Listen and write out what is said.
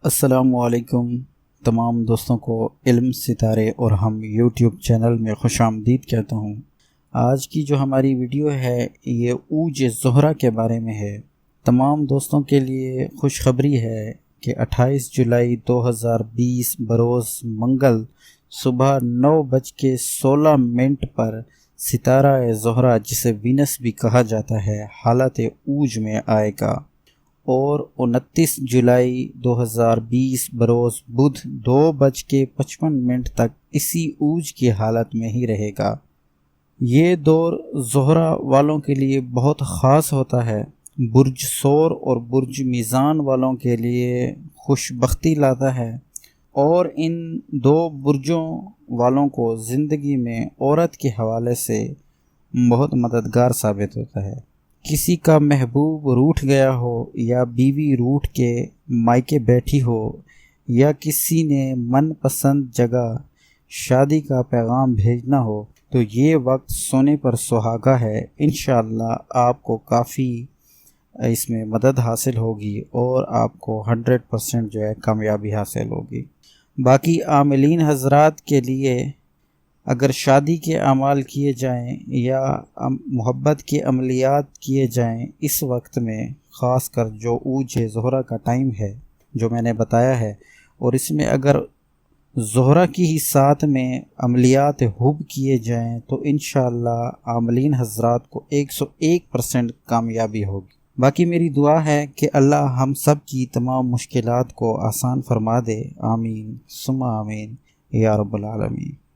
السلام علیکم تمام دوستوں کو علم ستارے اور ہم یوٹیوب چینل میں خوش آمدید کہتا ہوں۔ آج کی جو ہماری ویڈیو ہے یہ عروج زہرہ کے بارے میں ہے۔ تمام دوستوں کے لیے خوشخبری ہے کہ 28 جولائی 2020 بروز منگل صبح 9:16 پر ستارہ زہرہ جسے وینس بھی کہا جاتا ہے حالت عروج میں آئے گا اور 29 جولائی 2020 بروز بدھ 2:55 تک اسی عروج کی حالت میں ہی رہے گا۔ یہ دور زہرہ والوں کے لیے بہت خاص ہوتا ہے۔ برج ثور اور برج میزان والوں کے لیے خوش بختی لاتا ہے اور ان دو برجوں والوں کو زندگی میں عورت کے حوالے سے بہت مددگار ثابت ہوتا ہے۔ کسی کا محبوب روٹھ گیا ہو یا بیوی روٹھ کے مائکے بیٹھی ہو یا کسی نے من پسند جگہ شادی کا پیغام بھیجنا ہو تو یہ وقت سونے پر سہاگا ہے۔ انشاءاللہ آپ کو کافی اس میں مدد حاصل ہوگی اور آپ کو 100% جو ہے کامیابی حاصل ہوگی۔ باقی عاملین حضرات کے لیے اگر شادی کے اعمال کیے جائیں یا محبت کے عملیات کیے جائیں اس وقت میں، خاص کر جو عروج زہرہ کا ٹائم ہے جو میں نے بتایا ہے، اور اس میں اگر زہرہ کی ہی ساتھ میں عملیات حب کیے جائیں تو انشاءاللہ عاملین حضرات کو 101% کامیابی ہوگی۔ باقی میری دعا ہے کہ اللہ ہم سب کی تمام مشکلات کو آسان فرما دے۔ آمین ثم آمین یا رب العالمین۔